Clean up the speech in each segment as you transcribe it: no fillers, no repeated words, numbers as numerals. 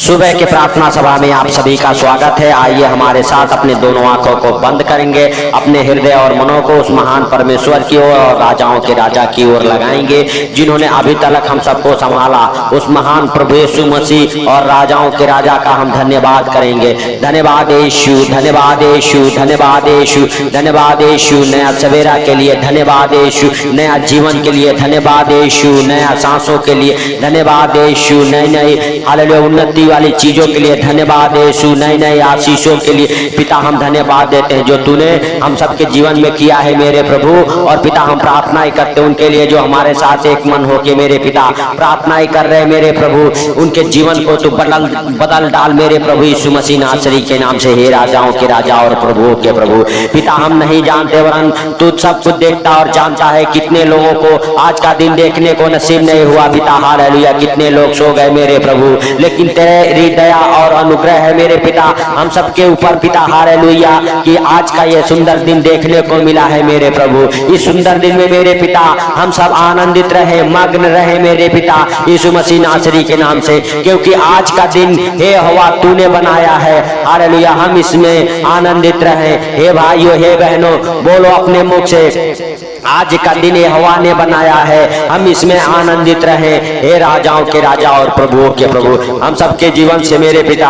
सुबह के प्रार्थना सभा में आप सभी का स्वागत है। आइए हमारे साथ अपने दोनों आंखों को बंद करेंगे, अपने हृदय और मनों को उस महान परमेश्वर की ओर और राजाओं के राजा की ओर लगाएंगे, जिन्होंने अभी तक हम सबको संभाला। उस महान प्रभु यीशु मसीह और राजाओं के राजा का हम धन्यवाद करेंगे। धन्यवाद यीशु, धन्यवाद यीशु, धन्यवाद यीशु, धन्यवाद यीशु। नया सवेरा के लिए धन्यवाद यीशु, नया जीवन के लिए धन्यवाद यीशु, नया सांसों के लिए धन्यवाद यीशु, नई नई हालेलुया उन्नति वाली चीजों के लिए धन्यवाद यीशु, नई नई आशीषों के लिए पिता हम धन्यवाद देते हैं जो तूने हम सबके जीवन में किया है मेरे प्रभु। और पिता हम प्रार्थनाएं करते हैं उनके लिए जो हमारे साथ एक मन होके मेरे पिता प्रार्थनाएं कर रहे हैं मेरे प्रभु। उनके जीवन को तू बदल डाल मेरे प्रभु यीशु मसीह नासरी के नाम से। हे राजाओं के राजा और प्रभुओं के प्रभु पिता हम नहीं जानते वरन तू सब कुछ देखता और जानता है। कितने लोगों को आज का दिन देखने को नसीब नहीं हुआ पिता, हालेलुया। कितने लोग सो गए मेरे प्रभु, लेकिन तेरी दया और अनुग्रह है मेरे पिता हम सबके ऊपर पिता, हालेलुया, कि आज का ये सुंदर दिन देखने को मिला है मेरे प्रभु। इस सुंदर दिन में मेरे पिता हम सब आनंदित रहे, मग्न रहे मेरे पिता यीशु मसीह नासरी के नाम से, क्योंकि आज का दिन हे हवा तूने बनाया है, हालेलुया। हम इसमें आनंदित रहे। हे भाइयों हे बहनों बोलो अपने मुख से, आज का दिन ये हवा ने बनाया है, हम इसमें आनंदित रहे। हे राजाओं के राजा और प्रभुओं के प्रभु हम सबके जीवन से मेरे पिता,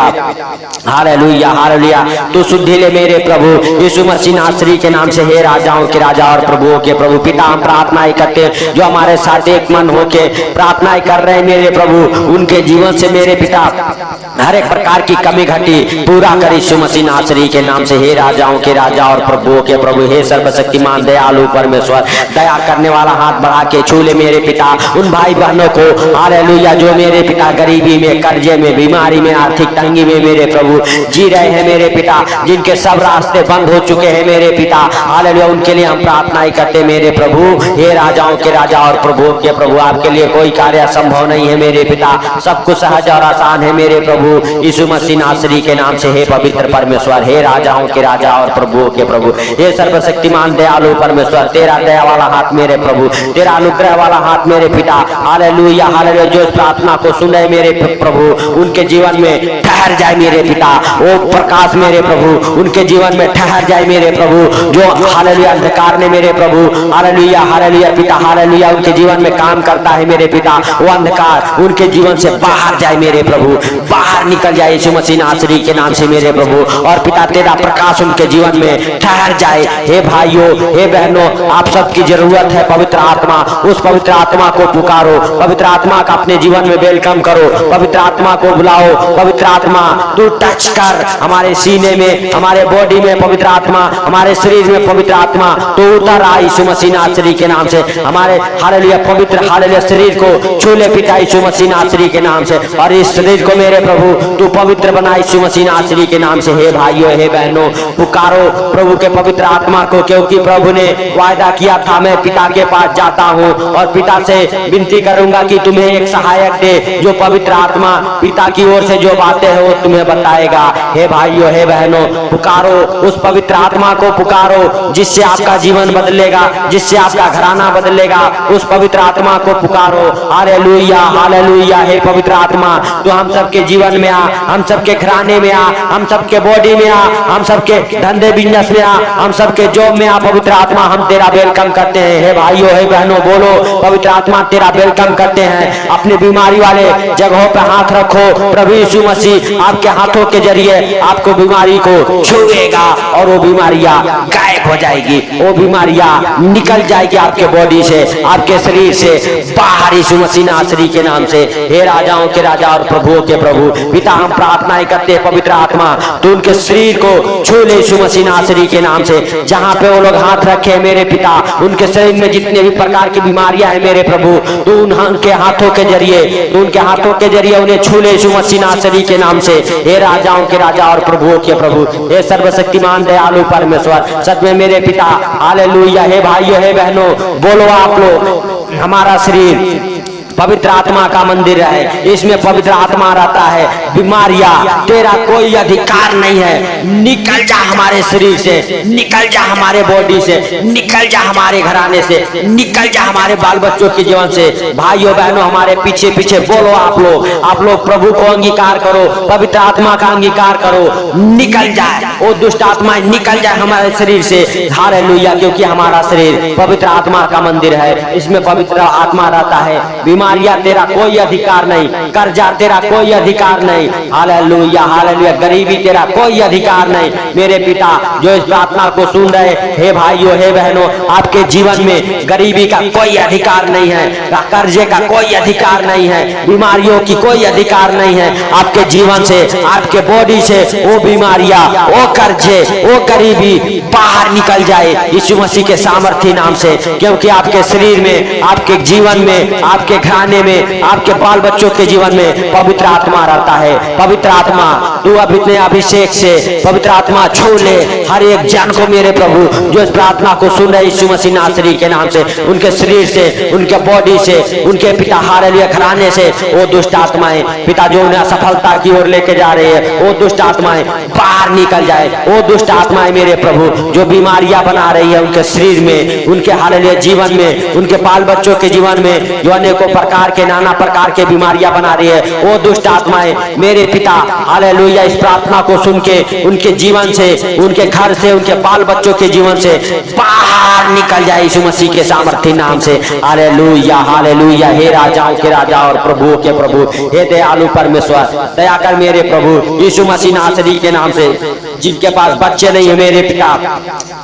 हालेलुया हालेलुया, तू शुद्धि ले मेरे प्रभु यीशु मसीह नासरी के नाम से। हे राजाओं के राजा और प्रभुओं के प्रभु पिता हम प्रार्थनाएं करते हैं जो हमारे साथ एक मन होके प्रार्थनाएं कर रहे हैं मेरे प्रभु, उनके जीवन से मेरे पिता हर एक प्रकार की कमी घटी पूरा कर यीशु मसीह नासरी के नाम से। हे राजाओं के राजा और प्रभुओं के प्रभु हे सर्वशक्तिमान दयालु परमेश्वर, दया करने वाला हाथ बढ़ा के छू ले मेरे पिता उन भाई बहनों को, हालेलुया, जो मेरे पिता गरीबी में, कर्जे में, बीमारी में, आर्थिक तंगी में मेरे प्रभु जी रहे हैं मेरे पिता, जिनके सब रास्ते बंद हो चुके हैं मेरे पिता, हालेलुया। उनके लिए हम प्रार्थनाएं करते मेरे प्रभु। हे राजाओं के राजा और प्रभुओं के प्रभु आपके लिए कोई कार्य असंभव नहीं है मेरे पिता, सब कुछ सहज और आसान है मेरे प्रभु यीशु मसीह नासरी के नाम से। हे पवित्र परमेश्वर, हे राजाओं के राजा और प्रभुओं के प्रभु, हे सर्वशक्तिमान दयालु परमेश्वर, तेरा दया वाला हाथ मेरे प्रभु, तेरा अनुग्रह वाला हाथ मेरे पिता, हालेलुया हालेलुया, जो इस प्रार्थना को सुने मेरे प्रभु उनके जीवन में ठहर जाए मेरे पिता। ओ प्रकाश मेरे प्रभु उनके जीवन में ठहर जाए मेरे प्रभु, जो हालेलुया अंधकार ने मेरे प्रभु, हालेलुया हालेलुया पिता, हालेलुया उनके जीवन में काम करता है मेरे पिता, वो अंधकार उनके जीवन से बाहर जाए मेरे प्रभु, बाहर निकल जाए यीशु मसीह नासरी के नाम से मेरे प्रभु। और पिता तेरा प्रकाश उनके जीवन में ठहर जाए। हे भाइयों हे बहनों आप सबकी जरूरत है पवित्र आत्मा, उस पवित्र आत्मा को पुकारो, पवित्र आत्मा का अपने जीवन में वेलकम करो, पवित्र आत्मा को बुलाओ। पवित्र आत्मा तू टच कर हमारे सीने में, हमारे बॉडी में पवित्र आत्मा, हमारे शरीर में पवित्र आत्मा तो उतर आ यीशु मसीह नासरी के नाम से। हमारे हालेलुया पवित्र हालेलुया शरीर को छू ले पिता यीशु मसीह नासरी के नाम से, और इस शरीर को मेरे प्रभु तू पवित्र बना यीशु मसीह नासरी के नाम से। हे भाइयों हे बहनों पुकारो प्रभु के पवित्र आत्मा को, क्योंकि प्रभु ने वायदा किया था मैं पिता के पास जाता हूँ और पिता से विनती करूंगा कि तुम्हें एक सहायक दे, जो पवित्र आत्मा पिता की ओर से जो बातें हैं वो तुम्हें बताएगा। हे भाइयों हे बहनों पुकारो उस पवित्र आत्मा को, पुकारो जिससे आपका जीवन बदलेगा, जिससे आपका घराना बदलेगा, उस पवित्र आत्मा को पुकारो। हालेलुया हालेलुया, हे पवित्र आत्मा तो हम सबके जीवन में आ, हम सबके घराने में आ, हम सबके बॉडी में आ, हम सबके धंधे बिजनेस में आ, हम सबके जॉब में आ। पवित्र आत्मा हम तेरा वेलकम करते हैं। हे भाइयों हे बहनों बोलो पवित्र आत्मा तेरा वेलकम करते हैं। अपने बीमारी वाले जगहों पर हाथ रखो, प्रभु यीशु मसीह आपके हाथों के जरिए आपको बीमारी को छुएगा और वो बीमारियां गायब हो जाएगी, वो बीमारियां निकल जाएगी आपके बॉडी से, आपके शरीर से बाहर यीशु मसीह नासरी के नाम से। हे राजाओं के राजा और प्रभुओं के प्रभु पिता हम प्रार्थनाएं करते हैं पवित्र आत्मा तो उनके शरीर को छू ले यीशु मसीह नासरी के नाम से। जहाँ पे वो लोग हाथ रखे मेरे पिता उनके शरीर में जितने भी प्रकार की बीमारियां हैं मेरे प्रभु तो उनके हाथों के जरिए, तो उनके हाथों के जरिए उन्हें छू ले यीशु मसीह नासरी के नाम से। हे राजाओं के राजा और प्रभुओं के प्रभु हे सर्वशक्तिमान दयालु परमेश्वर सच में मेरे पिता, हालेलुया। हे भाइयों हे बहनों बोलो आप लोग हमारा शरीर पवित्र आत्मा का मंदिर है, इसमें पवित्र आत्मा रहता है। बीमारियां, तेरा कोई अधिकार नहीं है। निकल जा हमारे शरीर से, निकल जा हमारे बॉडी से, निकल जा हमारे घराने से, निकल जा हमारे बाल बच्चों के जीवन से। भाइयों बहनों, हमारे पीछे पीछे बोलो आप लोग प्रभु को अंगीकार करो, पवित्र आत्मा का अंगीकार करो। निकल जाए वो दुष्ट आत्माएं, निकल जाए हमारे शरीर से। हालेलुया, क्योंकि हमारा शरीर पवित्र आत्मा का मंदिर है, इसमें पवित्र आत्मा रहता है। बीमारियां तेरा कोई अधिकार नहीं, कर्जा तेरा कोई अधिकार नहीं। हालेलुया हालेलुया, गरीबी तेरा कोई अधिकार नहीं। मेरे पिता जो इस प्रार्थना को सुन रहे, हे भाइयों हे बहनों, आपके जीवन में गरीबी का कोई अधिकार नहीं है, कर्जे का कोई अधिकार नहीं है, बीमारियों की कोई अधिकार नहीं है। आपके जीवन से, आपके बॉडी से वो बीमारियां, वो कर्जे, वो गरीबी बाहर निकल जाए यीशु मसीह के सामर्थ्य नाम से। क्योंकि आपके शरीर में, आपके जीवन में, आपके घराने में, आपके बाल बच्चों के जीवन में पवित्र आत्मा रहता है। पवित्र आत्मा, तू अपने अभिषेक से पवित्र आत्मा छू ले हर एक जन को मेरे प्रभु जो इस प्रार्थना को सुन रहे यीशु मसीह नासरी के नाम से, उनके शरीर से, उनके बॉडी से, उनके पिता हालेलुया घराने से वो दुष्ट आत्माएं पिता जो उन्हें असफलता की ओर लेके जा रहे हैं, वो दुष्ट आत्माएं बाहर निकल जाए। वो दुष्ट आत्माएं मेरे प्रभु जो बीमारियां बना रही है उनके शरीर में, उनके हालेलुया जीवन में, उनके बाल बच्चों के जीवन में जो अनेकों प्रकार के, नाना प्रकार के बीमारियां बना रही है, वो दुष्ट आत्माएं मेरे पिता हालेलुया इस प्रार्थना को सुन के उनके जीवन से, उनके घर से, उनके बाल बच्चों के जीवन से बाहर निकल जाए यीशु मसीह के सामर्थ्य नाम से। Hallelujah hallelujah. हे राजाओं के राजा और प्रभुओं के प्रभु, हे दयालु परमेश्वर, दया कर मेरे प्रभु यीशु मसीह नासरी के नाम से। जिनके पास बच्चे नहीं है मेरे पिता,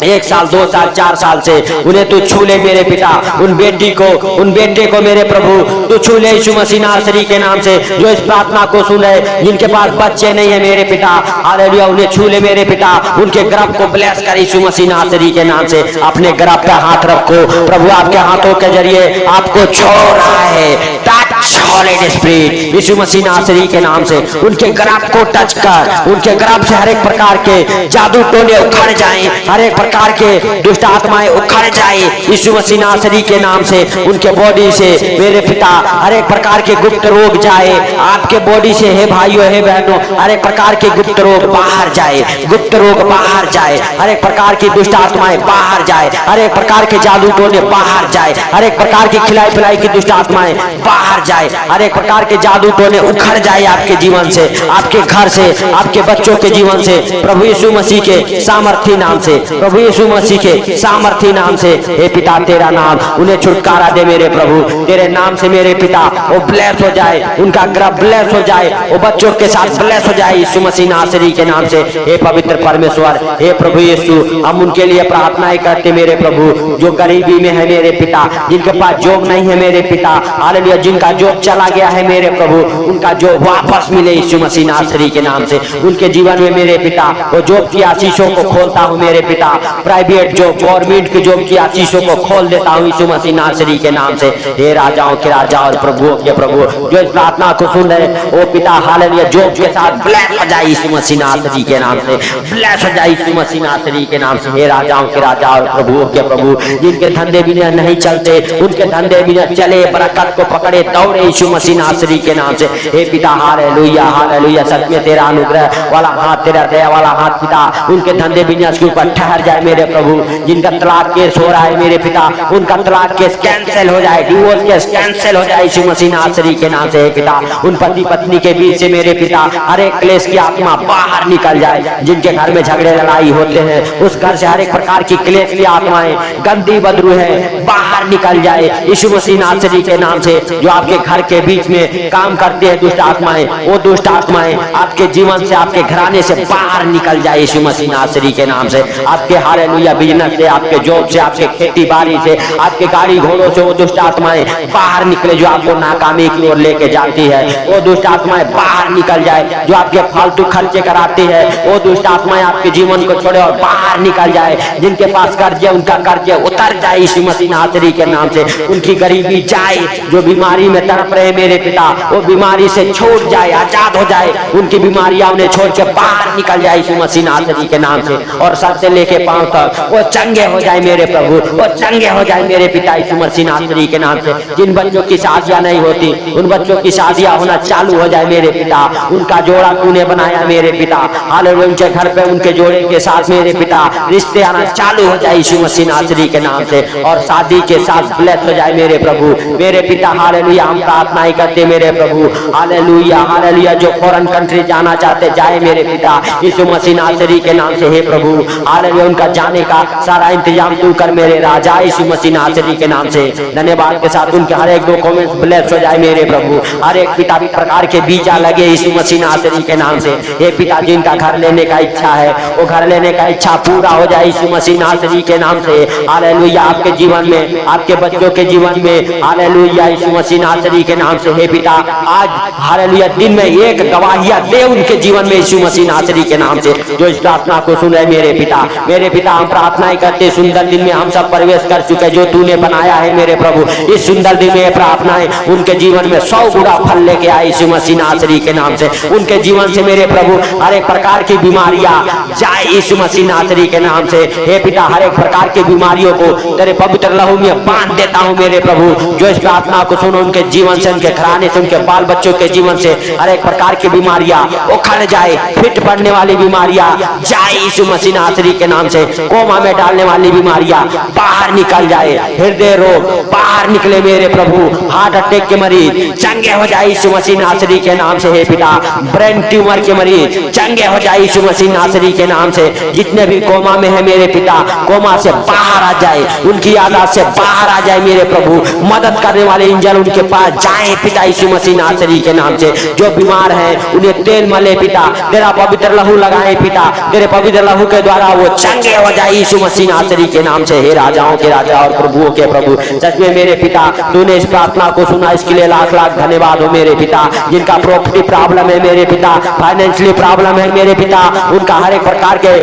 1 साल 2 साल 4 साल से, उन्हें तू छू ले मेरे पिता। उन बेटी को, उन बेटे को मेरे प्रभु तू छू ले यीशु मसीह नासरी के नाम से। जो इस प्रार्थना को सुन रहे, जिनके पास बच्चे नहीं है मेरे पिता, हालेलुया उन्हें छू ले मेरे पिता। उनके गर्भ को ब्लेस कर यीशु मसीह नासरी के नाम से। अपने गर्भ पे हाथ रखो प्रभु, आपके हाथों के जरिए आपको छोड़ रहा है। टच हॉली स्पिरिट यीशु मसीह नासरी के नाम से। उनके गर्भ को टच कर, उनके गर्भ से हर एक प्रकार के जादू टोने उखड़ जाएं, हर एक प्रकार के दुष्ट आत्माएं उखड़ जाए यीशु मसीह नासरी के नाम से। उनके बॉडी से मेरे पिता हर एक प्रकार के गुप्त रोग जाए आपके बॉडी से। हे भाइयों हे बहनों, हर एक प्रकार के गुप्त रोग बाहर जाए, गुप्त रोग बाहर जाए, हर एक प्रकार की दुष्ट आत्माएं बाहर जाए, हर एक प्रकार के जादू टोने बाहर जाए, हर एक प्रकार की खिलाई पिलाई की दुष्ट आत्माएं बाहर जाए, हर एक प्रकार के जादू टोने उखड़ जाए आपके जीवन से, आपके घर से, आपके बच्चों के जीवन से। प्रभु यीशु मसीह के सामर्थी नाम से, प्रभु यीशु मसीह के सामर्थी नाम से। हे पिता तेरा नाम उन्हें छुटकारा दे मेरे प्रभु, तेरे नाम से मेरे पिता वो ब्लेस हो जाए, उनका गर्भ ब्लेस हो जाए, वो बच्चों के साथ ब्लेस हो जाए यीशु मसीह नासरी के नाम से। हे पवित्र परमेश्वर, हे प्रभु यीशु, हम उनके लिए प्रार्थनाएं करते मेरे प्रभु जो गरीबी में है मेरे पिता, जिनके पास जॉब नहीं है मेरे पिता, हालेलुया जिनका जॉब चला गया है मेरे प्रभु, उनका जॉब वापस मिले यीशु मसीह नासरी के नाम से। उनके जीवन में मेरे पिता वो जॉब की आशीषों को खोलता हूँ मेरे पिता, प्राइवेट जॉब, गवर्नमेंट की जॉब की आशीषों को खोल देता हूँ यीशु मसीह नासरी के नाम से। हे राजाओं के राजा और प्रभुओं के प्रभु जो इस प्रार्थना को सुन रहे वो पिता हालेलुया जॉब के साथ ब्लेस हो जाए यीशु मसीह नासरी के नाम से, ब्लेस हो जाए यीशु मसीह नासरी के नाम से। हे राजाओं के राजा और प्रभुओं के प्रभु जिनके धंधे बिना नहीं चलते, उनके धंधे बिना चले, बरकत को पकड़े दौड़े यीशु मसीह नासरी के नाम से। हे पिता हालेलुया हालेलुया, सच में तेरा अनुग्रह वाला हाथ, तेरा दया वाला हाथ पिता उनके धंधे बिजनेस के ऊपर ठहर जाए मेरे प्रभु। जिनका तलाक केस हो रहा है मेरे पिता, उनका तलाक केस कैंसिल हो जाए, डिवोर्स केस कैंसिल हो जाए यीशु मसीह नासरी के नाम से। हे पिता उन पति पत्नी के बीच से मेरे पिता हर एक क्लेश की आत्मा बाहर निकल जाए। जिनके घर में झगड़े लड़ाई होते हैं उस घर से हर एक प्रकार की क्लेश की आत्माएं, गंदी बदरू है, बाहर निकल जाए यीशु मसीह नासरी के नाम से। जो आपके घर के बीच में काम करते हैं दुष्ट आत्माएं, वो दुष्ट आत्माएं आपके जीवन से, आपके घराने से बाहर निकल जाए यीशु मसीह नासरी के नाम से। आपके हालेलुया बिजनेस से, आपके जॉब से, आपके खेती बाड़ी से, आपके गाड़ी घोड़ों से वो दुष्ट आत्माएं बाहर निकले जो आपको नाकामी की ओर लेके जाती है। वो दुष्ट आत्माएं बाहर निकल जाए जो आपके फालतू खर्चे कराती है। वो दुष्ट आत्माएं आपके जीवन को छोड़े और बाहर निकल जाए। जिनके पास कर्जे उनका कर्जे उतर जाए यीशु मसीह नासरी के नाम से। उनकी गरीबी जाए, जो बीमारी में तड़प रहे मेरे पिता वो बीमारी से छूट जाए, आजाद हो जाए। उनकी बीमारियां उन्हें छोड़ के बाहर निकल जाए यीशु मसीह नासरी के नाम से, और सर से लेके पांव तक वो चंगे हो जाए मेरे प्रभु, वो चंगे हो जाए मेरे पिता यीशु मसीह नासरी के नाम से। जिन बच्चों की शादियां नहीं होती उन बच्चों की शादियां होना चालू हो जाए मेरे पिता। उनका जोड़ा तूने बनाया मेरे पिता, हालेलुया। उनके घर पे उनके जोड़े के साथ मेरे पिता रिश्ते आना चालू हो जाए यीशु मसीह नासरी के नाम से, और शादी के साथ ब्लेस हो जाए मेरे प्रभु मेरे पिता। हालेलुया, हम प्रार्थना ही करते मेरे प्रभु, हालेलुया हालेलुया। जो फॉरेन कंट्री जाना चाहते जाए मेरे पिता यीशु मसीह नासरी के नाम से। हे प्रभु हालेलुया, उनका जाने का सारा इंतजाम तू कर मेरे राजा यीशु मसीह नासरी के नाम से। धन्यवाद के साथ उनके हर एक डॉक्यूमेंट्स ब्लेस हो जाए मेरे प्रभु, हर एक पिता प्रकार के वीजा लगे यीशु मसीह नासरी के नाम से। हे पिता, जिनका घर लेने का इच्छा है वो घर लेने का इच्छा पूरा हो जाए यीशु मसीह नासरी के नाम से। हालेलुया, आपके जीवन में, आपके बच्चों के जीवन में, हालेलुया यीशु मसीह नासरी के नाम से। हे पिता, आज हालेलुया दिन में एक गवाहिया दे उनके जीवन में यीशु मसीह नासरी के नाम से, जो इस प्रार्थना को सुन रहे मेरे पिता। मेरे पिता, हम प्रार्थना ही करते सुंदर दिन में हम सब प्रवेश कर चुके जो तूने बनाया है मेरे प्रभु। इस सुंदर दिन में प्रार्थनाएं उनके जीवन में 100 गुना फल लेके आए यीशु मसीह नासरी के नाम से। उनके जीवन से मेरे प्रभु हर एक प्रकार की बीमारियां जाए यीशु मसीह नासरी के नाम से। हे पिता, हर एक प्रकार की बीमारियों को तेरे पवित्र लहू में बांध देता हूं मेरे प्रभु। जो इस प्रार्थना को सुनो उनके जीवन से, उनके घराने से, उनके बाल बच्चों के जीवन से हर एक प्रकार की बीमारियां उखड़ जाए, फिट पड़ने वाली बीमारियां जाए यीशु मसीह नासरी के नाम से। कोमा में डालने वाली बीमारियां बाहर निकल जाए, हृदय रोग बाहर निकले मेरे प्रभु, हार्ट अटैक के मरीज चंगे हो जाए यीशु मसीह नासरी के नाम से। हे पिता, ब्रेन ट्यूमर के मरीज चंगे हो जाए यीशु मसीह नासरी के नाम से। जितने भी कोमा में है मेरे पिता, कोमा से बाहर आ जाए, उनकी यादाश्त से बाहर आ जाए मेरे प्रभु। मदद करने वाले इंजन उनके पास जाए पिता यीशु मसीह नासरी के नाम से। जो बीमार है उन्हें तेल मले पिता, तेरा पवित्र लहू लगाए पिता, तेरे पवित्र लहू के द्वारा वो चंगे हो जाए यीशु मसीह नासरी के नाम से। हे राजाओं के राजा और प्रभुओं के प्रभु, सच में मेरे पिता तूने इस प्रार्थना को सुना, इसके लिए लाख लाख धन्यवाद हो मेरे पिता। जिनका प्रॉपर्टी प्रॉब्लम है मेरे पिता, फाइनेंशियली प्रॉब्लम है मेरे पिता, उनका हर एक प्रकार के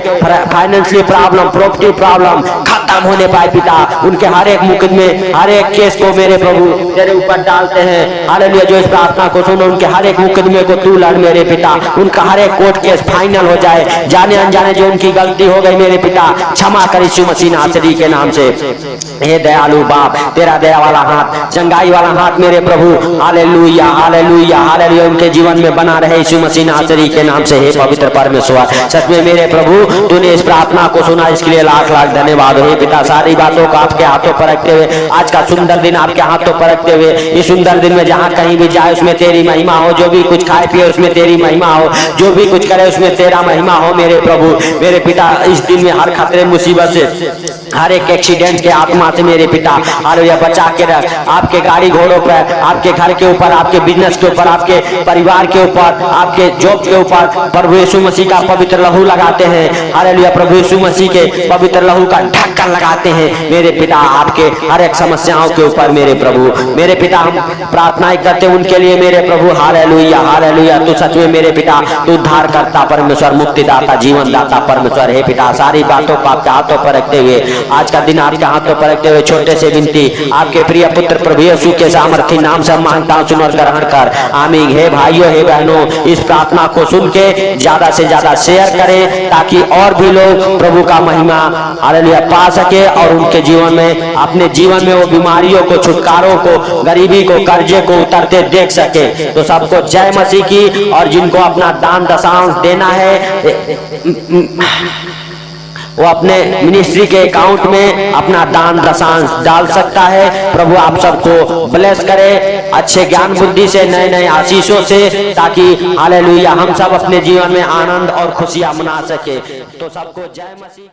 फाइनेंशियली प्रॉब्लम, प्रॉपर्टी प्रॉब्लम खत्म होने पाए पिता। उनके हर एक मुकदमे, हर एक केस को मेरे प्रभु तेरे ऊपर डालते हैं। हालेलुया, जो इस प्रार्थना को सुनो उनके हर एक मुकदमे को तू लड़ मेरे पिता। उनका हर एक कोर्ट केस फाइनल हो जाए, जाने अनजाने जो उनकी गलती हो गई मेरे पिता क्षमा कर यीशु मसीह नासरी के नाम से। हे दयालु बाप, तेरा दया वाला हाथ, चंगाई वाला हाथ मेरे प्रभु, हालेलुया हालेलुया हालेलुया उनके जीवन में बना रहे यीशु मसीह नासरी के नाम से। हे पवित्र परमेश्वर, सच में मेरे प्रभु तूने इस प्रार्थना को सुना, इसके लिए लाख लाख धन्यवाद हो। हे पिता, सारी बातों को आपके हाथों पर रखते हुए, आज का सुंदर दिन आपके हाथों पर रखते हुए, इस सुंदर दिन में जहाँ कहीं भी जाए उसमें तेरी महिमा हो, जो भी कुछ खाए पिए उसमें तेरी महिमा हो, जो भी कुछ करे उसमें तेरा महिमा हो मेरे प्रभु। मेरे पिता, इस दिन में हर खतरे मुसीबत से, हर एक एक्सीडेंट के आत्मा से मेरे पिता हालेलुया बचा के रख। आपके गाड़ी घोड़ों पर, आपके घर के ऊपर, आपके बिजनेस के ऊपर, आपके परिवार के ऊपर, आपके जॉब के ऊपर प्रभु यीशु मसीह का पवित्र लहू लगाते हैं। हालेलुया, प्रभु यीशु मसीह के पवित्र लहू का ढक्कन लगाते हैं मेरे पिता आपके हर एक समस्याओं के ऊपर मेरे प्रभु। मेरे पिता, हम प्रार्थनाएं करते हैं उनके लिए मेरे प्रभु। हालेलुया हालेलुया, तू सच में मेरे पिता तू उद्धार करता परमेश्वर, मुक्तिदाता, जीवन दाता परमेश्वर। हे पिता, सारी बातों को आपके हाथों पर रखते हुए, आज का दिन आपके हाथों पर रखते हुए, छोटे से विनती आपके प्रिय पुत्र प्रभु यीशु के सामर्थी नाम से मांगता हूं, सुन और ग्रहण कर, आमीन। हे भाइयों, हे बहनों, इस प्रार्थना को सुन के ज्यादा से ज्यादा शेयर करें ताकि और भी लोग प्रभु का महिमा हालेलुया पा सके और उनके जीवन में, अपने जीवन में वो बीमारियों को, छुटकारों को, गरीबी को, कर्जे को उतरते देख सके। तो सबको जय मसीह की। और जिनको अपना दान दशांश देना है वो अपने मिनिस्ट्री के अकाउंट में अपना दान दशांश डाल सकता है। प्रभु आप सबको ब्लेस करे अच्छे ज्ञान बुद्धि से, नए नए आशीषों से, ताकि हालेलुया हम सब अपने जीवन में आनंद और खुशियां मना सके। तो सबको जय मसीह की।